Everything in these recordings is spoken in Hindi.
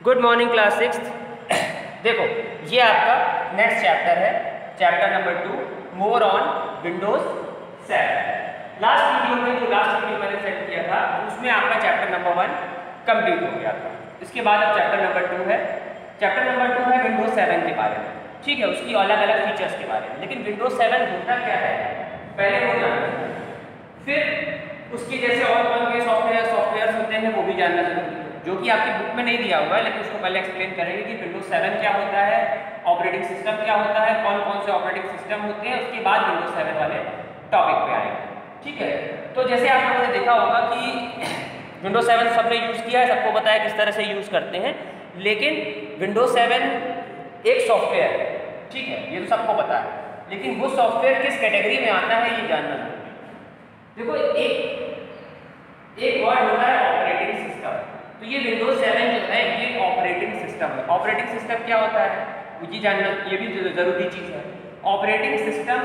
Good morning class 6। देखो ये आपका नेक्स्ट चैप्टर है, chapter number 2 more on Windows 7। Last video मैंने सेट किया था उसमें आपका चैप्टर नंबर 1 कंप्लीट हो गया था। इसके बाद अब चैप्टर नंबर 2 है। चैप्टर नंबर 2 है विंडोज 7 के बारे में, ठीक है, उसकी अलग अलग फीचर्स के बारे में। लेकिन विंडोज 7 होता क्या है पहले वो जानना है, फिर उसके जैसे और कौन के सॉफ्टवेयर होते हैं वो भी जानना जरूरी है, जो कि आपकी बुक में नहीं दिया हुआ है, लेकिन उसको पहले एक्सप्लेन करेंगे कि विंडोज 7 क्या होता है, ऑपरेटिंग सिस्टम क्या होता है, कौन कौन से ऑपरेटिंग सिस्टम होते हैं। उसके बाद विंडोज 7 वाले टॉपिक पे आएंगे, ठीक है। तो जैसे आप लोगों ने देखा होगा कि विंडोज 7 सबने यूज़ किया है, सबको पता है किस तरह से यूज़ करते हैं। लेकिन विंडोज 7 एक सॉफ्टवेयर है, ठीक है, ये तो सबको पता है, लेकिन वो सॉफ्टवेयर किस कैटेगरी में आता है ये जानना जरूरी है। देखो एक वर्ड होता है ऑपरेटिंग सिस्टम। तो ये विंडोज 7 जो है ये ऑपरेटिंग सिस्टम है। ऑपरेटिंग सिस्टम क्या होता है ये जानना, ये भी जरूरी चीज़ है। ऑपरेटिंग सिस्टम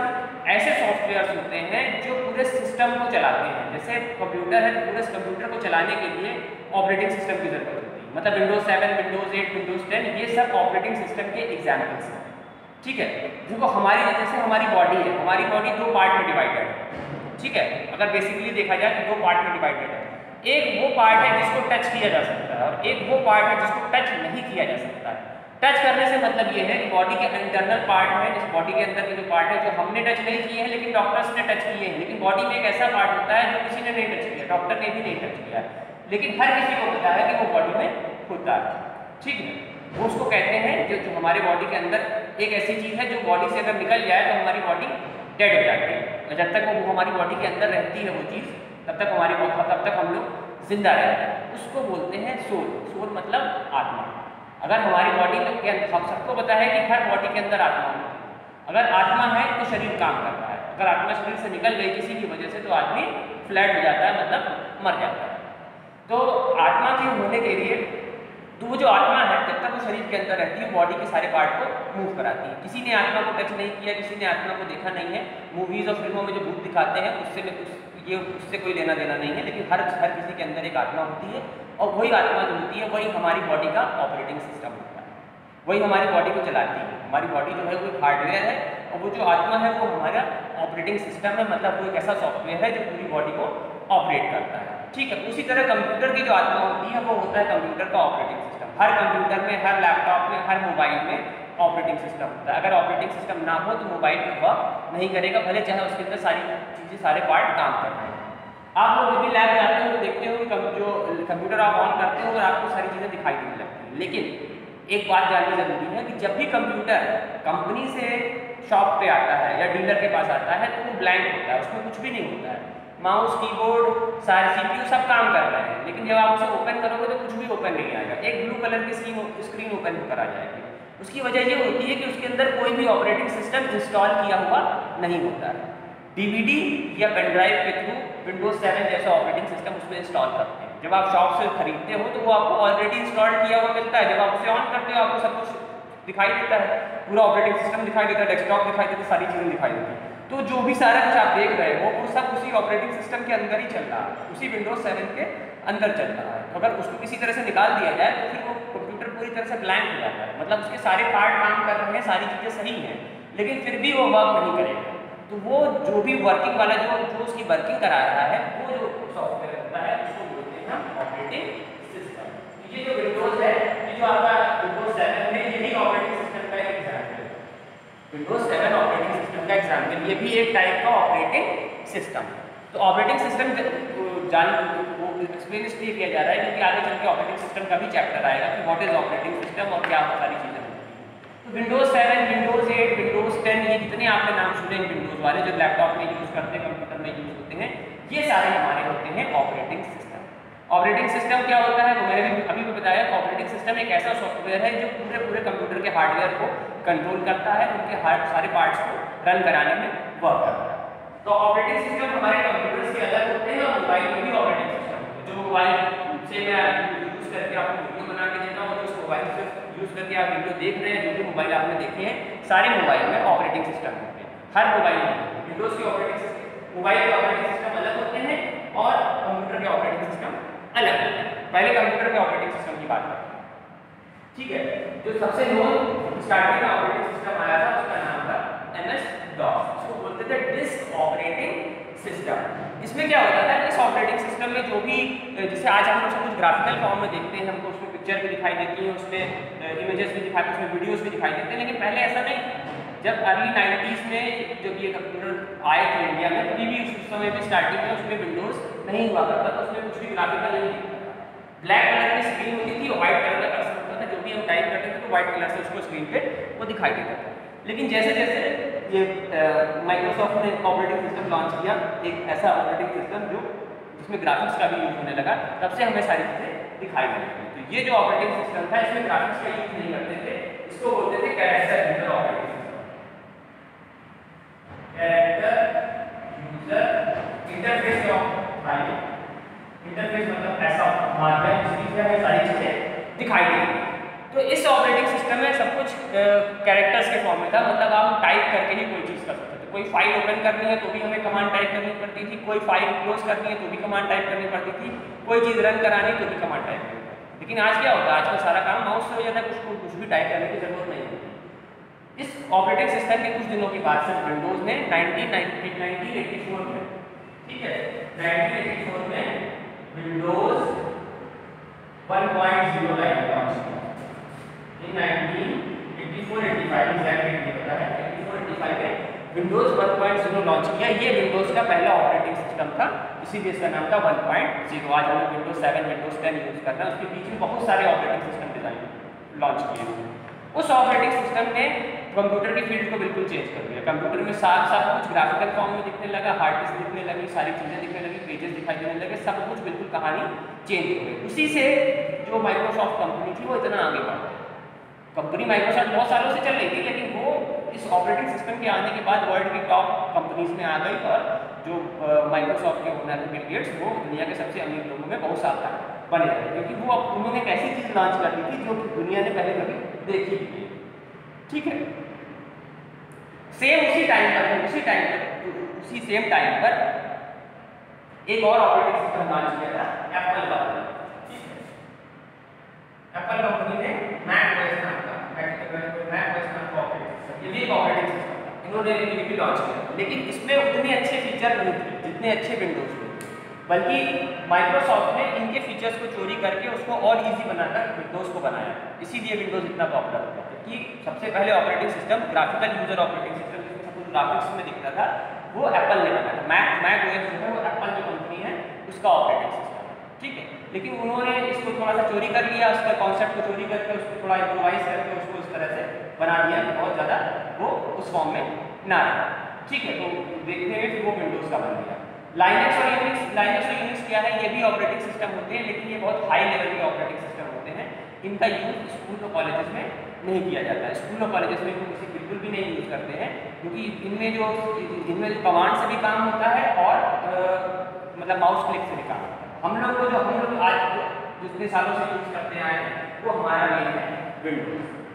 ऐसे सॉफ्टवेयर होते हैं जो पूरे सिस्टम को चलाते हैं। जैसे कंप्यूटर है, पूरे कंप्यूटर को चलाने के लिए ऑपरेटिंग सिस्टम की जरूरत होती है। मतलब विंडोज 7, विंडोज 8, विंडोज 10 ये सब ऑपरेटिंग सिस्टम के एग्जाम्पल्स हैं, ठीक है। देखो जैसे हमारी बॉडी है, हमारी बॉडी 2 पार्ट में डिवाइडेड है, ठीक है। अगर बेसिकली देखा जाए तो 2 पार्ट में डिवाइडेड है। एक वो पार्ट है जिसको टच किया जा सकता है और एक वो पार्ट है जिसको टच नहीं किया जा सकता है। टच करने से मतलब ये है कि बॉडी के इंटरनल पार्ट है, जिस बॉडी के अंदर के जो पार्ट है जो हमने टच नहीं किए हैं लेकिन डॉक्टर्स ने टच किए हैं। लेकिन बॉडी में एक ऐसा पार्ट होता है जो किसी ने नहीं टच किया, डॉक्टर ने भी नहीं टच किया, लेकिन हर किसी को पता है कि वो बॉडी में होता है, ठीक है। वो उसको कहते हैं जो हमारे बॉडी के अंदर एक ऐसी चीज़ है जो बॉडी से अगर निकल जाए तो हमारी बॉडी डेड हो जाती है। जब तक वो हमारी बॉडी के अंदर रहती है वो चीज़, तब तक हम लोग जिंदा रहते हैं। उसको बोलते हैं सोल। सोल मतलब आत्मा। अगर हमारी बॉडी के अंदर, हम सबको पता है कि हर बॉडी के अंदर आत्मा होती है। अगर आत्मा है तो शरीर काम करता है, अगर आत्मा शरीर से निकल गई किसी भी वजह से तो आदमी फ्लैट हो जाता है, मतलब मर जाता है। तो आत्मा के होने के लिए तो वो जो आत्मा है जब तक वो शरीर के अंदर रहती है बॉडी के सारे पार्ट को मूव कराती है। किसी ने आत्मा को टच नहीं किया, किसी ने आत्मा को देखा नहीं है। मूवीज़ और फिल्मों में जो भूत दिखाते हैं उससे कोई लेना देना नहीं है, लेकिन हर किसी के अंदर एक आत्मा होती है और वही आत्मा जो होती है वही हमारी बॉडी का ऑपरेटिंग सिस्टम होता है, वही हमारी बॉडी को चलाती है। हमारी बॉडी जो है वो एक हार्डवेयर है और वो जो आत्मा है वो हमारा ऑपरेटिंग सिस्टम है, मतलब वो एक ऐसा सॉफ्टवेयर है जो पूरी बॉडी को ऑपरेट करता है, ठीक है। उसी तरह कंप्यूटर की जो आत्मा होती है वो होता है कंप्यूटर का ऑपरेटिंग सिस्टम। हर कंप्यूटर में, हर लैपटॉप में, हर मोबाइल में ऑपरेटिंग सिस्टम होता है। अगर ऑपरेटिंग सिस्टम ना हो तो मोबाइल पर वर्क नहीं करेगा, भले चाहे उसके अंदर सारी चीज़ें, सारे पार्ट काम कर रहे हैं। आप लोग जब भी लैब जाते हो तो देखते हो कि जो कंप्यूटर आप ऑन करते हो और आपको सारी चीज़ें दिखाई देने लगती हैं। लेकिन एक बात जाननी जरूरी है कि जब भी कंप्यूटर कंपनी से शॉप पे आता है या डीलर के पास आता है तो वो ब्लैंक होता है, उसमें कुछ भी नहीं होता है। माउस, कीबोर्ड, सारे CPU सब काम कर रहे हैं, लेकिन जब आप उसे ओपन करोगे तो कुछ भी ओपन नहीं आएगा। एक ब्लू कलर की स्क्रीन ओपन होकर आ जाएगी। उसकी वजह ये होती है कि उसके अंदर कोई भी ऑपरेटिंग सिस्टम इंस्टॉल किया हुआ नहीं होता है। DVD या पेन ड्राइव के थ्रू विंडोज 7 जैसा ऑपरेटिंग सिस्टम उसमें इंस्टॉल करते हैं। जब आप शॉप से खरीदते हो तो वो आपको ऑलरेडी इंस्टॉल किया हुआ मिलता है। जब आप उसे ऑन करते हो आपको सब कुछ दिखाई देता है, पूरा ऑपरेटिंग सिस्टम दिखाई देता है, डेस्कटॉप दिखाई देता है, सारी चीज़ें दिखाई देती हैं। तो जो भी सारा कुछ आप देख रहे हो वो सब उसी ऑपरेटिंग सिस्टम के अंदर ही चल रहा है, उसी विंडोज 7 के अंदर चल रहा है। तो अगर उसको किसी तरह से निकाल दिया जाए तो फिर वो कंप्यूटर पूरी तरह से ब्लैंक हो जाता है, मतलब उसके सारे पार्ट काम कर रहे हैं, सारी चीज़ें सही हैं, लेकिन फिर भी वो वर्क नहीं करेगा। तो वो जो भी वर्किंग वाला जो उसकी वर्किंग करा रहा है वो जो सॉफ्टवेयर होता है उसको बोलते हैं हम ऑपरेटिंग सिस्टम। तो ये जो विंडोज है, ये जो आपका विंडोज 7 है, यही ऑपरेटिंग सिस्टम का एक एग्जाम्पल है। विंडोज 7 ऑपरेटिंग सिस्टम का एग्जाम्पल, ये भी एक टाइप का ऑपरेटिंग सिस्टम है। तो ऑपरेटिंग सिस्टम एक्सप्लेन इसलिए किया जा रहा है क्योंकि आगे चल के ऑपरेटिंग सिस्टम का भी चैप्टर आएगा कि व्हाट इज ऑपरेटिंग सिस्टम और क्या सारी चीज़ें होती हैं। तो विंडोज 7, विंडोज 8, विंडोज 10 ये जितने आपने नाम सुने हैं विंडोज वाले जो लैपटॉप में यूज़ करते हैं, कंप्यूटर में यूज़ होते हैं, ये सारे हमारे होते हैं ऑपरेटिंग सिस्टम। ऑपरेटिंग सिस्टम क्या होता है वो मैंने अभी भी बताया। ऑपरेटिंग सिस्टम एक ऐसा सॉफ्टवेयर है जो पूरे कंप्यूटर के हार्डवेयर को कंट्रोल करता है, उनके सारे पार्ट्स को रन कराने में वर्क करता है। तो ऑपरेटिंग सिस्टम हमारे कंप्यूटर से अलग होते हैं और मोबाइल में भी ऑपरेटिंग सिस्टम होते हैं। जो मोबाइल से मैं यूज़ करके आपको वीडियो बना के देता हूँ, जिस मोबाइल से यूज़ करके आप वीडियो देख रहे हैं, जो भी मोबाइल आपने देखे हैं, सारे मोबाइल में ऑपरेटिंग सिस्टम होते हैं। हर मोबाइल में विंडोज़ के ऑपरेटिंग सिस्टम, मोबाइल के ऑपरेटिंग सिस्टम अलग होते हैं और कंप्यूटर के ऑपरेटिंग सिस्टम अलग होते हैं। पहले कंप्यूटर के ऑपरेटिंग सिस्टम की बात करते हैं। ठीक है। जो सबसे नोन स्टार्टिंग में ऑपरेटिंग सिस्टम आया था उसका नाम था MS DOS, इसको बोलते थे डिस्क ऑपरेटिंग सिस्टम। इसमें क्या होता था, इस ऑपरेटिंग सिस्टम में जो भी जैसे आज हम लोग कुछ ग्राफिकल फॉर्म में देखते हैं, हमको उसमें पिक्चर भी दिखाई देती है, उसमें इमेजेस भी दिखाई, उसमें वीडियोस भी दिखाई देते हैं, लेकिन पहले ऐसा नहीं था। जब अर्ली 90s में जब ये कंप्यूटर आए थे इंडिया में, तभी भी उस समय भी स्टार्टिंग में उसमें विंडोज नहीं हुआ करता था, उसमें कुछ भी ग्राफिकल नहीं दिखता था। ब्लैक कलर की स्क्रीन होती थी, व्हाइट कलर का कर्सर होता था, जो भी हम टाइप करते थे तो व्हाइट कलर से उसको स्क्रीन पे वो दिखाई देता था। लेकिन जैसे जैसे ये माइक्रोसॉफ्ट ने ऑपरेटिंग सिस्टम लॉन्च किया, एक ऐसा ऑपरेटिंग सिस्टम जो जिसमें ग्राफिक्स का भी यूज होने लगा, तब से हमें सारी चीज़ें दिखाई देती थी। तो ये जो ऑपरेटिंग सिस्टम था, इसमें ग्राफिक्स का यूज नहीं करते थे, इसको बोलते थे character user operating system. Character user interface of file, interface मतलब ऐसा माध्यम जिसमें हमें सारी चीज़ें दिखाई देंगी। तो इस ऑपरेटिंग सिस्टम में सब कुछ कैरेक्टर्स के फॉर्म में था, मतलब आप टाइप करके ही कोई चीज़ कर सकते थे। कोई फाइल ओपन करनी है तो भी हमें कमांड टाइप करनी पड़ती थी, कोई फाइल क्लोज करनी है तो भी कमांड टाइप करनी पड़ती थी, कोई चीज़ रन करानी तो भी कमांड टाइप करनी पड़ती थी। लेकिन आज क्या होता है, आजकल सारा काम माउस से हो जाता है, कुछ भी टाइप करने की जरूरत नहीं होती। इस ऑपरेटिंग सिस्टम के कुछ दिनों के बाद से विंडोज ने 1984 में, ठीक है, 1984 में विंडोज 1.0 लॉन्च किया। In 1984-85 एग्जैक्टली नहीं पता है, 84-85 में विंडोज 1.0 लॉन्च किया। ये विंडोज का पहला ऑपरेटिंग सिस्टम था, इसीलिए इसका नाम था 1.0। आज हम लोग विंडोज 7, विंडोज 10 यूज कर रहे हैं, उसके बीच में बहुत सारे ऑपरेटिंग सिस्टम डिजाइन लॉन्च किए। उस ऑपरेटिंग सिस्टम ने कंप्यूटर की फील्ड को बिल्कुल चेंज कर दिया। कंप्यूटर में साथ साथ कुछ ग्राफिकल फॉर्म में दिखने लगा, हार्ड डिस्क दिखने लगी, सारी चीज़ें दिखने लगी, पेजेस दिखाई देने लगे, सब कुछ बिल्कुल कहानी चेंज हो गई। उसी से जो माइक्रोसॉफ्ट कंपनी थी वो इतना आगे बढ़ गई। कंपनी माइक्रोसॉफ्ट बहुत सालों से चल रही थी, लेकिन वो इस ऑपरेटिंग सिस्टम के आने के बाद वर्ल्ड की टॉप कंपनीज में आ गई, और जो माइक्रोसॉफ्ट के ओनर बिल गेट्स, वो दुनिया के सबसे अमीर लोगों में बहुत साल तक बने रहे, क्योंकि वो उन्होंने एक ऐसी चीज़ लॉन्च कर दी थी जो दुनिया ने पहले कभी देखी थी। ठीक है, सेम उसी टाइम पर उसी सेम टाइम पर एक और ऑपरेटिंग सिस्टम लॉन्च किया था एप्पल वाला। ठीक है, एप्पल कंपनी ने मैक ओएस नाम का ये भी एक ऑपरेटिंग सिस्टम था, इन्होंने ये भी लॉन्च किया, लेकिन इसमें उतने अच्छे फीचर नहीं थे जितने अच्छे विंडोज में, बल्कि माइक्रोसॉफ्ट ने इनके फीचर्स को चोरी करके उसको और इजी बनाकर विंडोज को बनाया। इसीलिए विंडोज इतना पॉपुलर हो गया कि सबसे पहले operating system graphical user operating system जिसमें सब कुछ ग्राफिक्स में दिखता था, वो एप्पल ने बनाया था। मैक ओएस जो है वो एप्पल जो कंपनी है उसका ऑपरेटिंग सिस्टम है। ठीक है, लेकिन उन्होंने इसको थोड़ा सा चोरी कर लिया, उसका कॉन्सेप्ट को चोरी करके उसको थोड़ा इम्प्रोवाइज करके उसको इस तरह से बना दिया कि बहुत ज़्यादा वो उस फॉर्म में ना रहे। ठीक है, तो देखने में फिर वो विंडोज़ का बन गया। लाइनक्स और यूनिक्स क्या है, ये भी ऑपरेटिंग सिस्टम होते हैं, लेकिन ये बहुत हाई लेवल के ऑपरेटिंग सिस्टम होते हैं। इनका यूज स्कूल और कॉलेजेस में नहीं किया जाता है। स्कूल और कॉलेजेस में किसी बिल्कुल भी नहीं यूज करते हैं, क्योंकि इनमें कमांड से भी काम होता है और मतलब माउस क्लिक से भी काम होता है। हम लोग आज जितने सालों से यूज करते आए हैं वो हमारा मेन है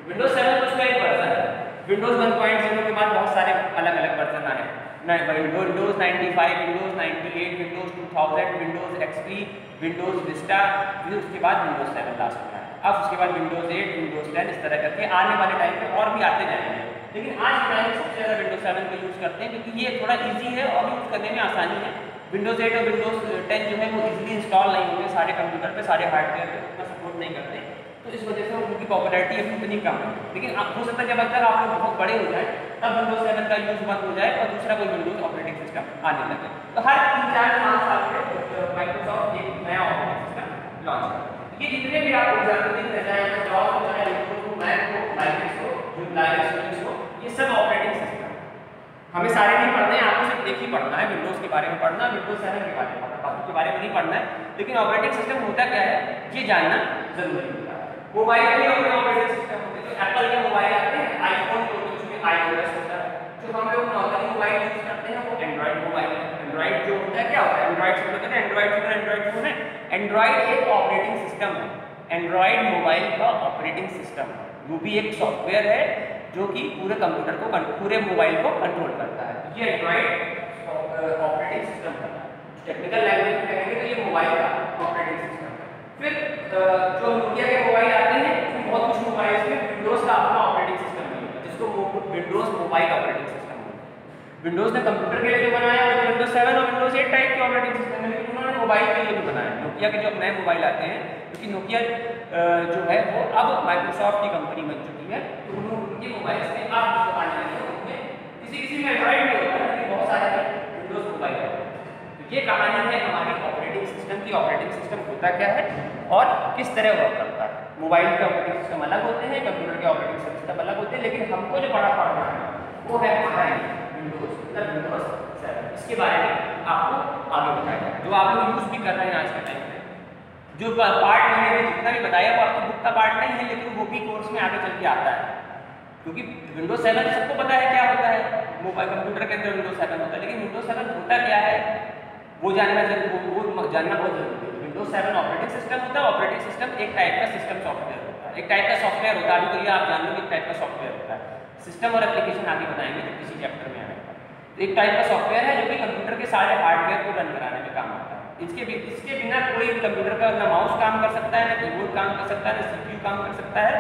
विंडोज 7 तो उसका एक वर्जन है। विंडोज 1.0 के बाद बहुत सारे अलग अलग वर्जन आए, Windows 95, Windows 98, Windows 2000, Windows XP, Windows Vista, फिर उसके बाद विंडोज 7 लास्ट में आया। अब उसके बाद विंडोज 8, विंडोज 10, इस तरह करके आने वाले टाइम पे और भी आते जाएंगे। लेकिन आज के टाइम में सबसे ज़्यादा विंडोज 7 का यूज़ करते हैं, क्योंकि ये थोड़ा ईजी है और यूज़ करने में आसानी है। विंडोज 8 और विंडोज 10 जो है वो इजीली इंस्टॉल नहीं होंगे सारे कंप्यूटर पे, सारे हार्डवेयर पे उतना सपोर्ट नहीं करते, तो इस वजह से उनकी पॉपुलैरिटी अब उतनी कम है। लेकिन आप हो सकता है जब तक आप लोग बहुत बड़े हो जाए तब विंडोज 7 का यूज़ बंद हो जाए और दूसरा कोई विंडोज ऑपरेटिंग सिस्टम आने लगे। तो हर 3-4-5 साल में माइक्रोसॉफ्ट एक नया ऑपरेटिंग सिस्टम लॉन्च करता है। ये जितने भी आप एग्जाम्पल देख रहे हैं, डॉस हो चाहे विंडोज हो, मैक हो, लाइनक्स हो, जो लाइनक्स हो, ये सब ऑपरेटिंग सिस्टम हमें सारे नहीं पढ़ने हैं, आपको सिर्फ एक ही पढ़ना है, विंडोज के बारे में पढ़ना, विंडोज 7 के बारे में पढ़ना, बाकी के बारे में नहीं पढ़ना है। लेकिन ऑपरेटिंग सिस्टम होता क्या है ये जानना जरूरी होता है। मोबाइल में अपने ऑपरेटिंग सिस्टम होते हैं, तो एप्पल के मोबाइल आते हैं, आईफोन के होते हैं, उसमें iOS होता है। जो हम लोग नॉर्मली मोबाइल यूज करते हैं वो एंड्रॉइड मोबाइल है। एंड्रॉइड जो होता है क्या होता है, एंड्रॉइड से कहते हैं एंड्रॉइड फोन है। एंड्रॉइड एक ऑपरेटिंग सिस्टम है, एंड्रॉइड मोबाइल का ऑपरेटिंग सिस्टम है। वो भी एक सॉफ्टवेयर है जो कि पूरे कंप्यूटर को, पूरे मोबाइल को कंट्रोल करता है। ये एंड्रॉइड ऑपरेटिंग सिस्टम है। टेक्निकल लैंग्वेज में कहेंगे तो ये मोबाइल का ऑपरेटिंग सिस्टम है। फिर जो नोकिया के मोबाइल आते हैं, बहुत कुछ मोबाइल ऑपरेटिंग सिस्टम होता है। विंडोज़ ने कंप्यूटर के लिए जो बनाया वो विंडोज 7 और विंडोज 8 टाइप के ऑपरेटिंग सिस्टम है, लेकिन उन्होंने मोबाइल के लिए भी बनाया। नोकिया के जो नए मोबाइल आते हैं, क्योंकि नोकिया जो है वो अब माइक्रोसॉफ्ट की कंपनी बन चुकी है, तो उनके मोबाइल में आप जो आने लगे हैं उनमें किसी में एंड्रॉइड नहीं होता है, लेकिन बहुत सारे विंडोज़ मोबाइल है। तो ये कहानी है हमारी ऑपरेटिंग सिस्टम की। ऑपरेटिंग सिस्टम होता क्या है और किस तरह वर्क करता है। मोबाइल के ऑपरेटिंग सिस्टम अलग होते हैं, कंप्यूटर के ऑपरेटिंग सिस्टम अलग होते हैं, लेकिन हमको जो बड़ा पढ़ना है वो है हमारा विंडोज़, मतलब विंडोज़ 7। इसके बारे में आपको आगे बताया जाए, जो आप लोग यूज़ भी कर रहे हैं आज के टाइम पे। जो पार्ट मैंने जितना भी बताया वो आपकी बुक का पार्ट नहीं है, लेकिन वो भी कोर्स में आगे चल के आता है, क्योंकि विंडोज 7 सबको पता है क्या होता है। मोबाइल कंप्यूटर के अंदर विंडोज 7 होता है, लेकिन विंडोज 7 होता क्या है वो जानना बहुत जरूरी है। विंडोज 7 ऑपरेटिंग सिस्टम होता है। ऑपरेटिंग सिस्टम एक टाइप का सिस्टम सॉफ्टवेयर होता है, एक टाइप का सॉफ्टवेयर होता है। अभी तो ये आप जान लो एक टाइप का सॉफ्टवेयर होता है। सिस्टम और एप्लीकेशन आगे बताएंगे जब किसी चैप्टर में आएगा। तो एक टाइप का सॉफ्टवेयर है जो कि कंप्यूटर के सारे हार्डवेयर को रन कराने में काम आता है। इसके बिना कोई कंप्यूटर का ना माउस काम कर सकता है, ना कीबोर्ड काम कर सकता है, ना सीपीयू काम कर सकता है,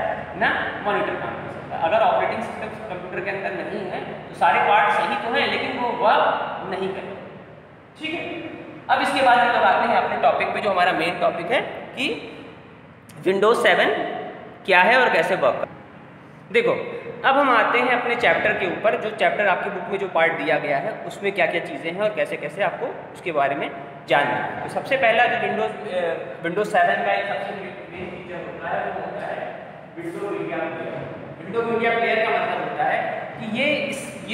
ना मॉनिटर काम कर सकता है। अगर ऑपरेटिंग सिस्टम कंप्यूटर के अंदर नहीं है तो सारे पार्ट सही तो हैं, लेकिन वो वर्क नहीं करेंगे। ठीक है, अब इसके बाद हम लोग आते हैं अपने टॉपिक पे, जो हमारा मेन टॉपिक है कि विंडोज 7 क्या है और कैसे वर्क करता है। देखो, अब हम आते हैं अपने चैप्टर के ऊपर। जो चैप्टर आपकी बुक में जो पार्ट दिया गया है उसमें क्या क्या चीज़ें हैं और कैसे कैसे आपको उसके बारे में जानना है। तो सबसे पहला जो विंडोज 7 का एक सबसे मेन फीचर होता है वो होता है window media player. Window media player का मतलब होता है कि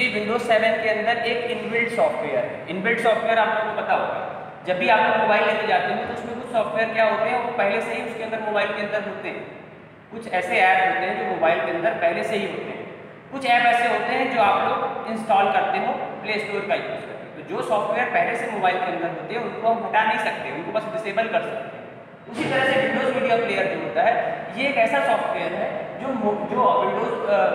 ये विंडोज 7 के अंदर एक इनबिल्ट सॉफ्टवेयर है। इनबिल्ट सॉफ्टवेयर आप लोगों को पता होगा, जब भी आप लोग मोबाइल लेके जाते हैं तो उसमें कुछ सॉफ्टवेयर क्या होते हैं वो पहले से ही उसके अंदर मोबाइल के अंदर होते हैं। कुछ ऐसे ऐप होते हैं जो मोबाइल के अंदर पहले से ही होते हैं। कुछ ऐप ऐसे होते हैं जो आप लोग इंस्टॉल करते हो प्ले स्टोर का यूज़ करते हो। तो जो सॉफ्टवेयर पहले से मोबाइल के अंदर होते हैं उनको हम हटा नहीं सकते, उनको बस डिसेबल कर सकते हैं। उसी तरह से विंडोज मीडिया प्लेयर जो होता है ये एक ऐसा सॉफ्टवेयर है जो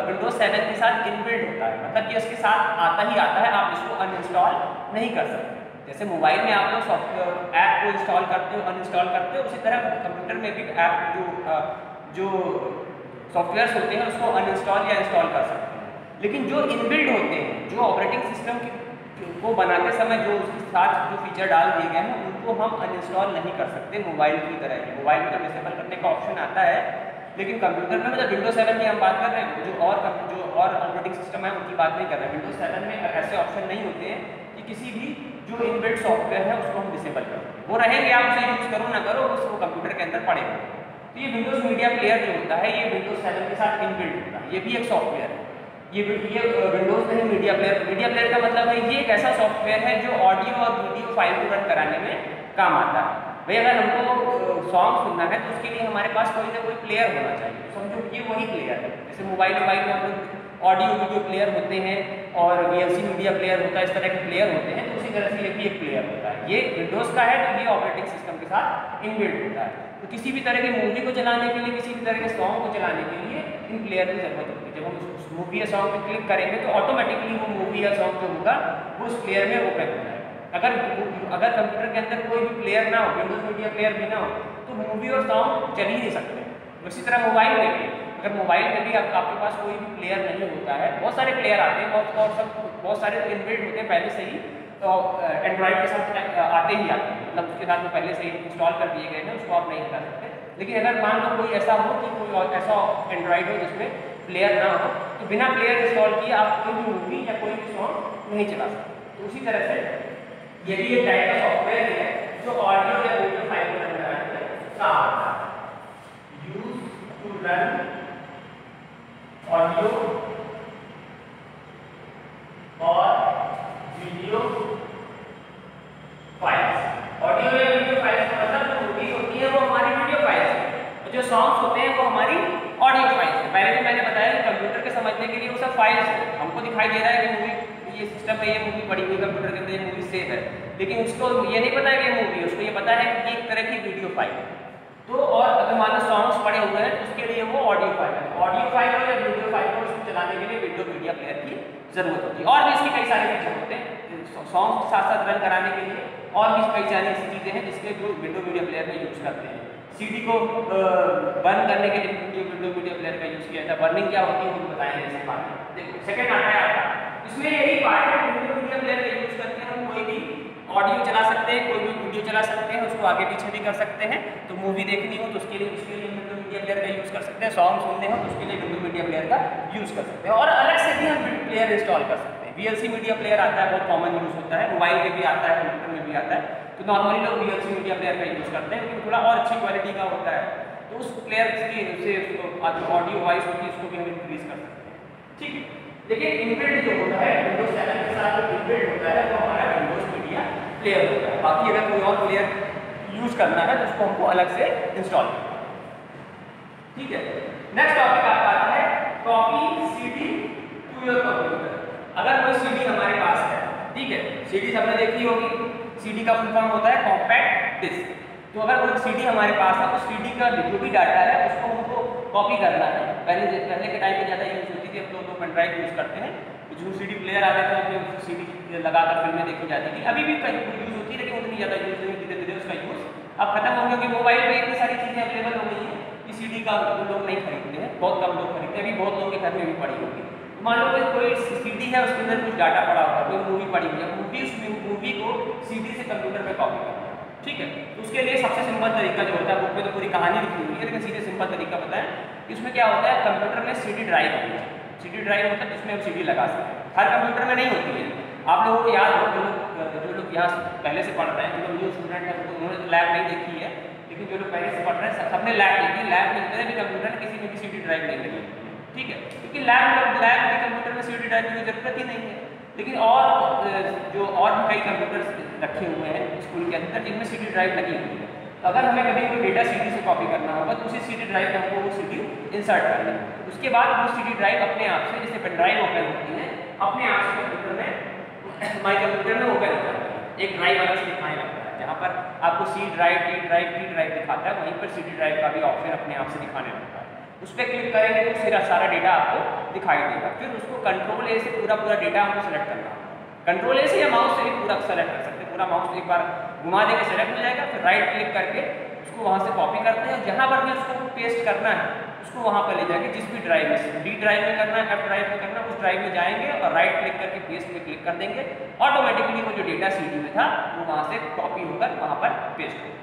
विंडोज 7 के साथ इनबिल्ट होता है, मतलब कि इसके साथ आता ही आता है, आप इसको अनइंस्टॉल नहीं कर सकते। जैसे मोबाइल में आप लोग सॉफ्टवेयर ऐप को इंस्टॉल करते हो, अनइंस्टॉल करते हो, उसी तरह कंप्यूटर में भी ऐप जो सॉफ्टवेयर्स होते हैं उसको अनइंस्टॉल या इंस्टॉल कर सकते हैं। लेकिन जो इनबिल्ट होते हैं, जो ऑपरेटिंग सिस्टम को बनाते समय जो उसके साथ जो फीचर डाल दिए गए हैं उनको हम अनइंस्टॉल नहीं कर सकते मोबाइल की तरह ही। मोबाइल में तो डिसेबल करने का ऑप्शन आता है, लेकिन कंप्यूटर में जब विंडोज 7 की हम बात कर रहे हैं, जो और ऑपरेटिंग सिस्टम है उनकी बात नहीं कर रहे हैं। विंडोज 7 में ऐसे ऑप्शन नहीं होते हैं कि किसी भी जो इनबिल्ट सॉफ्टवेयर है उसको हम डिसेबल करें। वो रहेंगे, आप उसे यूज़ करो ना करो, उसको कंप्यूटर के अंदर पड़ेगा। तो ये विंडोज मीडिया प्लेयर जो होता है ये विंडोज 7 के साथ इनबिल्ट होता है। ये भी एक सॉफ्टवेयर है। ये विंडोज नहीं, मीडिया प्लेयर। मीडिया प्लेयर का मतलब है ये एक ऐसा सॉफ्टवेयर है जो ऑडियो और वीडियो फाइल को रन कराने में काम आता है। भाई अगर हमको सॉन्ग सुनना है तो उसके लिए हमारे पास कोई ना कोई प्लेयर होना चाहिए। समझो ये वही प्लेयर है। जैसे मोबाइल में हम लोग ऑडियो वीडियो प्लेयर होते हैं और VLC मीडिया प्लेयर होता है, इस तरह के प्लेयर होते हैं। तो उसी तरह से ये भी एक प्लेयर होता है। ये विंडोज़ का है तो ये ऑपरेटिंग सिस्टम के साथ इनबिल्ट होता है। तो किसी भी तरह की मूवी को चलाने के लिए, किसी भी तरह के सॉन्ग को चलाने के लिए इन प्लेयर की जरूरत होती है। जब हम उस मूवी या सॉन्ग पे क्लिक करेंगे तो ऑटोमेटिकली वो मूवी या सॉन्ग जो होगा वो उस प्लेयर में ओपन हो जाएगा। अगर कंप्यूटर के अंदर कोई भी प्लेयर ना हो, विंडोज मीडिया प्लेयर भी ना हो, तो मूवी और सॉन्ग चल ही नहीं सकते। उसी तरह मोबाइल में भी, अगर मोबाइल में भी आपके पास कोई भी प्लेयर नहीं होता है, बहुत सारे प्लेयर आते हैं, बहुत सारे इनबिल्ट होते हैं पहले से ही, तो एंड्रॉइड के साथ आते ही आते हैं, मतलब उसके साथ में पहले से ही इंस्टॉल कर दिए गए हैं, उसको आप नहीं हटा सकते। लेकिन अगर मान लो कोई ऐसा हो कि कोई ऐसा एंड्रॉइड हो जिसमें प्लेयर ना हो, तो बिना प्लेयर इंस्टॉल किए आप कोई भी मूवी या कोई भी सॉन्ग नहीं चला सकते। तो उसी तरह से ये भी एक टाइप का सॉफ्टवेयर है जो ऑडियो या वीडियो फाइल को रन कराने में काम आता है। यूज टू रन ऑडियो और वीडियो फाइल्स। ऑडियो या वीडियो फाइल्स का मतलब जो मूवीज होती है वो हमारी वीडियो फाइल्स है, और जो सॉन्ग्स होते हैं वो हमारी ऑडियो फाइल्स है। पहले भी मैंने बताया कि कंप्यूटर के समझने के लिए वो सब फाइल्स है। हमको दिखाई दे रहा है कि मूवी ये सिस्टम में ये मूवी पड़ी हुई कंप्यूटर के अंदर, ये मूवी सेव है, लेकिन उसको ये नहीं पता है कि ये मूवी है, उसको ये पता है कि एक तरह की वीडियो फाइल है। तो और अगर मान लो सॉन्ग्स पड़े हुए हैं तो उसके लिए वो ऑडियो फाइल है। ऑडियो फाइल हो या वीडियो फाइल हो, उसको चलाने के लिए विंडो मीडिया प्लेयर की जरूरत होती है। और भी इसके कई सारे फीचर होते हैं सॉन्ग्स के साथ साथ रन कराने के लिए, और भी कई सारी ऐसी चीज़ें हैं जिसके जो विंडो मीडिया प्लेयर में यूज़ करते हैं। CD को बर्न करने के लिए विंडो मीडिया प्लेयर का यूज़ किया जाता है। बर्निंग क्या होती है वो बताएंगे इस बारे में। देखो सेकंड आता है आपका, इसमें यही पार्ट है, विंडो मीडिया प्लेयर का यूज करके हम कोई भी ऑडियो चला सकते हैं, कोई भी वीडियो चला सकते हैं, उसको आगे पीछे भी कर सकते हैं। तो मूवी देखनी हो तो उसके लिए विंडो मीडिया प्लेयर का यूज कर सकते हैं, सॉन्ग सुनने हो तो उसके लिए विंडो मीडिया प्लेयर का यूज कर सकते हैं, और अलग से भी हम प्लेयर इंस्टॉल कर सकते हैं। VLC मीडिया प्लेयर आता है, बहुत कॉमन यूज होता है, मोबाइल में भी आता है, कंप्यूटर में भी आता है। तो नॉर्मली लोग VLC मीडिया प्लेयर का यूज करते हैं, लेकिन थोड़ा और अच्छी क्वालिटी का होता है, तो उस प्लेयर से ऑडियो वॉइस होती है उसको भी हम इंक्रीज कर सकते हैं, ठीक है। लेकिन इनबिल्ट जो होता है विंडोज 7 के साथ जो इनबिल्ट होता है वो हमारा विंडोज मीडिया प्लेयर होता है। बाकी अगर कोई और प्लेयर यूज करना है तो उसको हमको अलग से इंस्टॉल करना है, ठीक है। नेक्स्ट टॉपिक आपका आता है copy CD to your computer. अगर कोई CD हमारे पास है, ठीक है, CD सबने देखी होगी, CD का फुल फॉर्म होता है कॉम्पैक्ट डिस्क। तो अगर कोई CD हमारे पास है तो CD का जो भी डाटा है उसको हमको कॉपी करना है। पहले के टाइम में ज़्यादा यूज होती थी, अब तो पेन ड्राइव यूज करते हैं। जो CD प्लेयर आ रहे थे उसमें CD लगाकर फिल्में देखी जाती थी, अभी भी कहीं यूज होती है लेकिन उतनी ज़्यादा यूज नहीं, धीरे धीरे उसका यूज अब खत्म हो गया, क्योंकि मोबाइल में इतनी सारी चीज़ें अवेलेबल हो गई हैं कि CD का लोग नहीं खरीदते हैं, बहुत कम लोग खरीदते हैं। अभी बहुत लोगों के घर में भी पड़ी होगी। मान लो कोई CD है उसके अंदर कुछ डाटा पड़ा हुआ है, कोई मूवी पड़ी हुई है, मूवी को CD से कंप्यूटर में कॉपी करना है, ठीक है। तो उसके लिए सबसे सिंपल तरीका जो होता है, बुक में तो पूरी कहानी लिखी हुई है लेकिन सीधे सिंपल तरीका बताएं कि उसमें क्या होता है, कंप्यूटर में CD ड्राइव होती है। CD ड्राइव होता है जिसमें हम CD लगा सकते हैं, हर कंप्यूटर में नहीं होती है। आप लोगों को याद हो, जो लोग यहाँ पहले से पढ़ रहे हैं, जो न्यू स्टूडेंट हैं उन्होंने लैब नहीं देखी है, लेकिन जो लोग पहले से पढ़ रहे हैं सबने लैब देखी है। लैब में जितने भी कंप्यूटर है किसी में भी CD ड्राइव नहीं लगी, ठीक है, क्योंकि लैब के कंप्यूटर में CD ड्राइव की जरूरत ही नहीं है। लेकिन और भी कई कंप्यूटर रखे हुए हैं स्कूल के अंदर जिनमें CD ड्राइव लगी हुई है। तो अगर हमें कभी कोई डेटा CD से कॉपी करना होगा तो उसी CD ड्राइव में हमको वो CD इंसर्ट करना है। उसके बाद वो CD ड्राइव अपने आप से, जैसे पेन ड्राइव ओपन होती है, अपने आप से कंप्यूटर में माई कंप्यूटर में ओपन होता है। एक ड्राइव अलग से दिखाने लगता है, जहाँ पर आपको C drive, D drive, P drive दिखाता है, वहीं पर CD ड्राइव का भी ऑप्शन अपने आप से दिखाने लगता है। उस पर क्लिक करेंगे तो फिर सारा डेटा आपको दिखाई देगा। फिर उसको कंट्रोल A से पूरा डेटा हमको सेलेक्ट करना है। कंट्रोल A से या माउस से भी पूरा सेलेक्ट कर सकते हैं, पूरा माउस एक बार घुमा देंगे सेलेक्ट हो जाएगा। फिर राइट क्लिक करके उसको वहाँ से कॉपी करते हैं, जहाँ पर भी उसको पेस्ट करना है उसको वहाँ पर ले जाके जिस भी ड्राइव में, D ड्राइव में करना है, F ड्राइव में करना है, उस ड्राइव में जाएंगे और राइट क्लिक करके पेस्ट में क्लिक कर देंगे। ऑटोमेटिकली वो जो डेटा CD में था वो वहाँ से कॉपी होकर वहाँ पर पेस्ट होगा,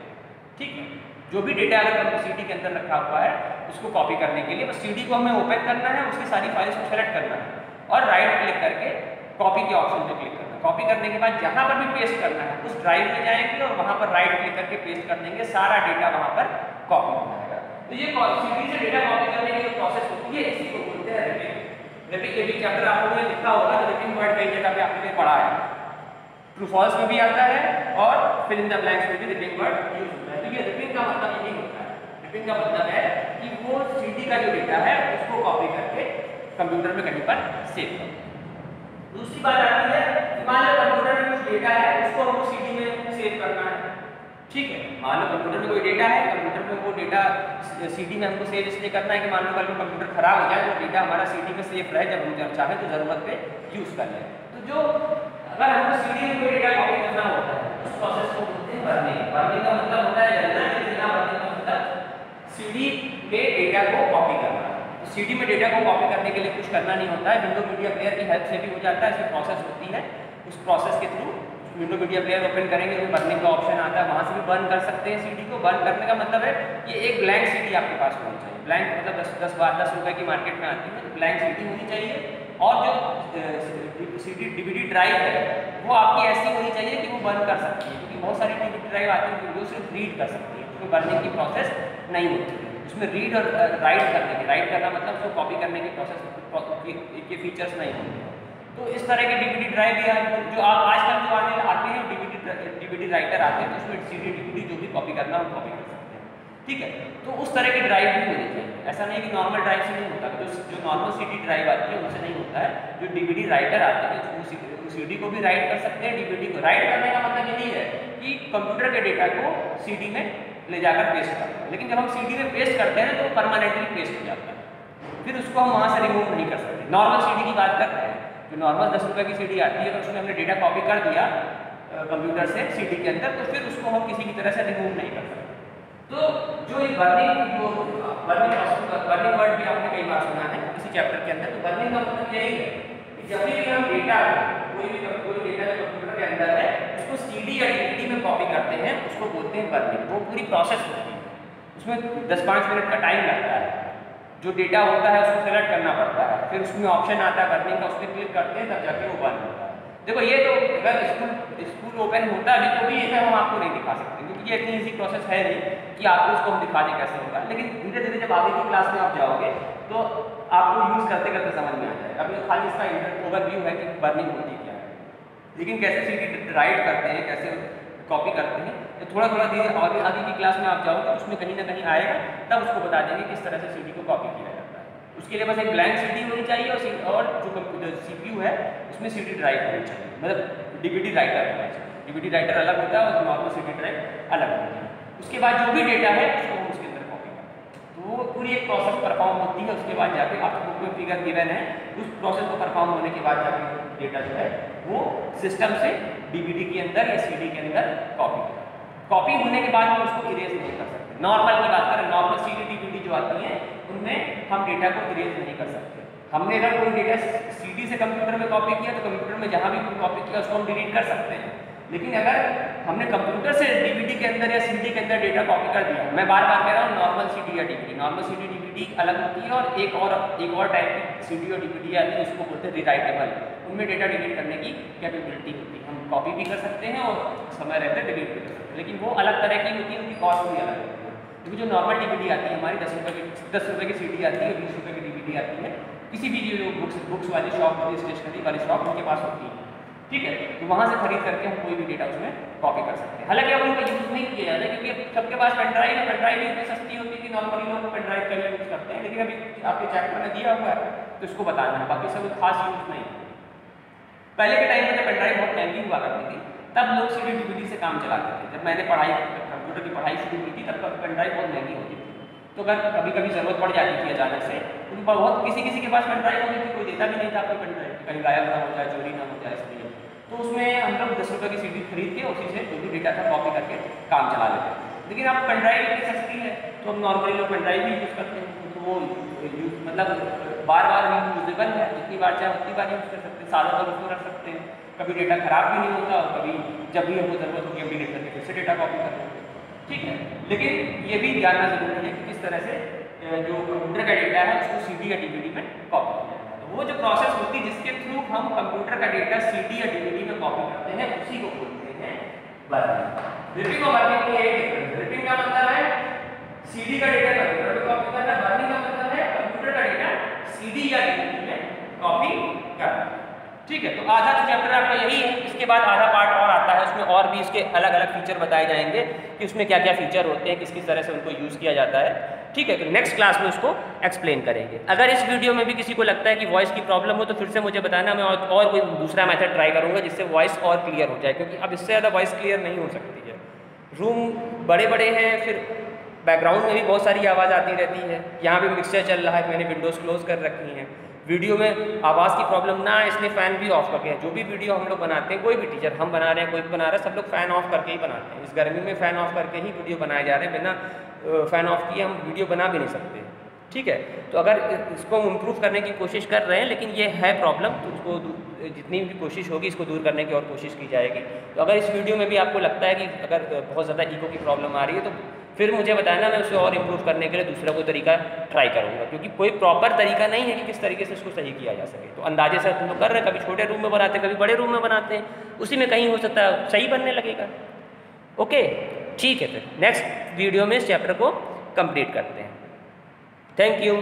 ठीक है। जो भी डेटा अगर CD के अंदर रखा हुआ है उसको कॉपी करने के लिए बस CD को हमें ओपन करना है, उसकी सारी फाइल्स को सेलेक्ट करना है और राइट क्लिक करके कॉपी के ऑप्शन पे क्लिक करना है। कॉपी करने के बाद जहाँ पर भी पेस्ट करना है उस ड्राइव में जाएंगे और वहाँ पर राइट क्लिक करके पेस्ट कर देंगे, सारा डेटा वहाँ पर कॉपी हो जाएगा। तो ये CD से डेटा कॉपी करने की जो प्रोसेस होती है इसी को बोलते हैं रैपिंग। रैपिंग के भी चैप्टर आप लोगों ने लिखा होगा, तो रैपिंग वर्ड कई जगह पे आपने पढ़ा है, ट्रू फॉल्स में भी आता है और फिल इन द ब्लैंक्स में भी रैपिंग वर्ड यूज होता है। तो ये रैपिंग का मतलब यही होता है, रैपिंग का मतलब है कि वो CD का जो डेटा है उसको कॉपी करके कंप्यूटर में कहीं पर सेव कर। दूसरी बात आती है, मान लो कंप्यूटर में कुछ डेटा है उसको हमको CD में सेव करना है, ठीक है। मान लो कंप्यूटर में कोई डेटा है, कंप्यूटर में वो डेटा CD में हमको सेव इसलिए करना है कि मान लो कल को कंप्यूटर खराब हो जाए तो डेटा हमारा CD में सेव रहे, जब हम चाहे तो जरूरत पे यूज कर लें। तो जो अगर हमको CD में कोई डेटा कॉपी करना होता है उस प्रोसेस को बोलते हैं बर्निंग। बर्निंग का मतलब होता है जलना, जलना बर्निंग का मतलब CD में डेटा को कॉपी करना। तो CD में डेटा को कॉपी करने के लिए कुछ करना नहीं होता है, विंडो मीडिया प्लेयर की हेल्प से भी हो जाता है। इसमें प्रोसेस होती है, उस प्रोसेस के through window media player open करेंगे तो बर्निंग का ऑप्शन आता है, वहाँ से भी बर्न कर सकते हैं CD को। बर्न करने का मतलब है कि एक ब्लैंक CD आपके पास होनी चाहिए। ब्लैंक मतलब 10 रुपए की मार्केट में आती है, तो ब्लैंक CD होनी चाहिए। और जो CD DVD ड्राइव है वो आपकी ऐसी होनी चाहिए कि वो बर्न कर सकती है, क्योंकि बहुत सारी DVD ड्राइव आती है जो सिर्फ रीड कर सकती है, उसमें बर्निंग की प्रोसेस नहीं होती है। उसमें रीड और राइट करने की, राइट करना मतलब उसको कॉपी करने की प्रोसेस के फीचर्स नहीं होते। तो इस तरह के DVD ड्राइव भी जो आजकल जो आते हैं DVD राइटर आते हैं, तो उसमें CD DVD जो भी कॉपी करना हम कॉपी कर सकते हैं, ठीक है। तो उस तरह की ड्राइव भी होनी चाहिए, ऐसा नहीं कि नॉर्मल ड्राइव से नहीं होता। जो नॉर्मल CD ड्राइव आती है उनसे नहीं होता है। जो DVD राइटर आते हैं वो CD को भी राइट कर सकते हैं, DVD को राइट करने का मतलब यही है कि कंप्यूटर के डेटा को CD में ले जाकर पेस्ट करते हैं। लेकिन जब हम CD में पेस्ट करते हैं तो वो परमानेंटली पेस्ट हो जाता है, फिर उसको हम वहाँ से रिमूव नहीं कर सकते। नॉर्मल CD की बात कर रहे हैं, जो नॉर्मल 10 रुपए की CD आती है, तो उसमें हमने डेटा कॉपी कर दिया कंप्यूटर से CD के अंदर, तो फिर उसको हम किसी की तरह से रिमूव नहीं कर सकते। तो जो ये बर्निंग वर्ड भी आपने कई बार सुना है, किसी चैप्टर के अंदर। तो बर्निंग का मतलब यही है कि जब भी हम डेटा कोई डेटा जो कंप्यूटर के अंदर है उसको CD या DVD में कॉपी करते हैं, उसको बोलते हैं बर्निंग। वो पूरी प्रोसेस होती है, उसमें 10-5 मिनट का टाइम लगता है। जो डेटा होता है उसको सेलेक्ट करना पड़ता है, फिर उसमें ऑप्शन आता है बर्निंग का, उस पर क्लिक करते हैं तब जाके वो बर्न होता है। देखो ये तो अगर स्कूल ओपन होता अभी तो भी ये हम आपको नहीं दिखा सकते, क्योंकि ये इतनी ईजी प्रोसेस है नहीं कि आपको उसको हम दिखा दें कैसे होगा। लेकिन धीरे धीरे जब आगे की क्लास में आप जाओगे तो आपको यूज़ करते करते समझ में आ जाएगा। अभी खाली इसका ओवरव्यू है कि बर्निंग होती क्या है, लेकिन कैसे CD राइट करते हैं, कैसे कॉपी करते हैं, तो थोड़ा थोड़ा धीरे और आगे की क्लास में आप जाओगे तो उसमें कहीं ना कहीं आएगा, तब उसको बता देंगे किस तरह से CD को कॉपी किया जाता है। उसके लिए बस एक ब्लैंक CD होनी चाहिए और जो CPU है उसमें CD ड्राइव होनी चाहिए, मतलब DVD राइटर होना चाहिए। DVD राइटर अलग होता है और नॉर्मल CD ड्राइव अलग होता है। उसके बाद जो भी डेटा है उसको हम उसके अंदर कॉपी करते हैं, तो वो पूरी एक प्रोसेस परफॉर्म होती है। उसके बाद जाके आपको बुक में फिगर गिवन है, उस प्रोसेस को परफॉर्म होने के बाद जाके डेटा जो है वो सिस्टम से DVD के अंदर या CD के अंदर कॉपी होने के बाद हम उसको इरेज नहीं कर सकते। नॉर्मल की बात करें, नॉर्मल CD DVD जो आती हैं उनमें हम डेटा को इरेज नहीं कर सकते। हमने अगर कोई डेटा CD से कंप्यूटर में कॉपी किया तो कंप्यूटर में जहाँ भी कॉपी किया उसको हम डिलीट कर सकते हैं। लेकिन अगर हमने कंप्यूटर से DVD के अंदर या CD के अंदर डेटा कॉपी कर दिया, मैं बार बार कह रहा हूँ नॉर्मल CD या DVD, नॉर्मल CD DVD अलग होती है और एक और टाइप की CD और DVD आती है, उसको बोलते हैं रिराइटेबल। उनमें डेटा डिलीट करने की कैपेबिलिटी होती है, हम कॉपी भी कर सकते हैं और समय रहते डिलीट भी कर सकते हैं, लेकिन वो अलग तरह की होती है, उनकी कॉस्ट भी अलग होती है। क्योंकि जो नॉर्मल DVD आती है हमारी 10 रुपये की CD आती है, 20 रुपये की DVD आती है, किसी भी जो बुक्स वाली शॉप होती है, स्टेशनरी वाली शॉप उनके पास होती है, ठीक है। तो वहाँ से खरीद करके हम कोई भी डेटा उसमें कॉपी कर सकते हैं। हालांकि अब उनका यूज़ नहीं किया जाता क्योंकि सबके पास पेन ड्राइव है, पेन ड्राइव भी इतनी सस्ती होती है कि नॉर्मली लोग पेन ड्राइव का यूज़ करते हैं, लेकिन अभी आपके चैप्टर में दिया हुआ है तो इसको बताना है, बाकी सब खास यूज़ नहीं। पहले के टाइम में जब पेन ड्राइव बहुत महंगी हुआ करती थी तब लोग CD DVD से काम चलाते थे। जब मैंने कंप्यूटर की पढ़ाई शुरू की थी तब पेन ड्राइव बहुत महंगी होती थी, तो अगर कभी कभी ज़रूरत पड़ जाती थी अचानक से, तो बहुत किसी के पास पेन ड्राइव होती थी, कोई देता भी नहीं था आपको पेन ड्राइव, कहीं गायब ना हो जाए, चोरी ना हो जाए, इसलिए तो उसमें हम लोग 10 रुपये की CD खरीद के उसी से जो भी डेटा था कॉपी करके काम चला लेते हैं। लेकिन अब पेन ड्राइव इतनी सस्ती है तो हम नॉर्मली लोग पेन ड्राइव भी यूज़ करते हैं, तो वो मतलब बार बार यूजेबल है, जितनी बार चाहे उतनी बार यूज़ कर सकते हैं, सालों तक उसको रख सकते हैं, कभी डेटा खराब भी नहीं होता और कभी जब भी हमको ज़रूरत होगी हम डिलीट करके फिर से डेटा कॉपी कर सकते हैं, ठीक है। लेकिन ये भी जानना जरूरी है कि किस तरह से जो कंप्यूटर का डेटा है उसको CD या DVD में कॉपी किया जाए। तो वो जो प्रोसेस होती है जिसके थ्रू हम कंप्यूटर का डेटा CD या DVD में कॉपी करते हैं उसी को बोलते हैं बर्निंग। रिपिंग और बर्निंग में एक डिफरेंस, रिपिंग का मतलब है CD का डेटा कंप्यूटर में कॉपी करना, बर्निंग का मतलब है कंप्यूटर का डेटा CD या DVD में कॉपी करना, ठीक है। तो आधा तो चैप्टर आपका यही है, इसके बाद आधा पार्ट और आता है, उसमें और भी इसके अलग अलग फीचर बताए जाएंगे कि उसमें क्या क्या फीचर होते हैं, किस किस तरह से उनको यूज़ किया जाता है, ठीक है। तो नेक्स्ट क्लास में उसको एक्सप्लेन करेंगे। अगर इस वीडियो में भी किसी को लगता है कि वॉइस की प्रॉब्लम हो तो फिर से मुझे बताना, मैं और कोई दूसरा मेथड ट्राई करूँगा जिससे वॉइस और क्लियर हो जाए, क्योंकि अब इससे ज़्यादा वॉइस क्लियर नहीं हो सकती है। रूम बड़े बड़े हैं, फिर बैकग्राउंड में भी बहुत सारी आवाज़ आती रहती है, यहाँ भी मिक्सचर चल रहा है, मैंने विंडोज़ क्लोज कर रखी हैं, वीडियो में आवाज़ की प्रॉब्लम ना है इसलिए फ़ैन भी ऑफ करके है। जो भी वीडियो हम लोग बनाते हैं, कोई भी टीचर, हम बना रहे हैं, कोई भी बना रहा है, सब लोग फ़ैन ऑफ करके ही बनाते हैं। इस गर्मी में फ़ैन ऑफ करके ही वीडियो बनाए जा रहे हैं, बिना फ़ैन ऑफ किए हम वीडियो बना भी नहीं सकते, ठीक है। तो अगर इसको हम इम्प्रूव करने की कोशिश कर रहे हैं, लेकिन ये है प्रॉब्लम, तो उसको जितनी भी कोशिश होगी इसको दूर करने की और कोशिश की जाएगी। तो अगर इस वीडियो में भी आपको लगता है कि अगर बहुत ज़्यादा ईको की प्रॉब्लम आ रही है तो फिर मुझे बताना, मैं उसे और इम्प्रूव करने के लिए दूसरा कोई तरीका ट्राई करूँगा, क्योंकि कोई प्रॉपर तरीका नहीं है कि किस तरीके से इसको सही किया जा सके। तो अंदाजे से हम लोग कर रहे हैं, कभी छोटे रूम में बनाते हैं, कभी बड़े रूम में बनाते हैं, उसी में कहीं हो सकता है सही बनने लगेगा। ओके, ठीक है, फिर नेक्स्ट वीडियो में इस चैप्टर को कंप्लीट करते हैं। Thank you.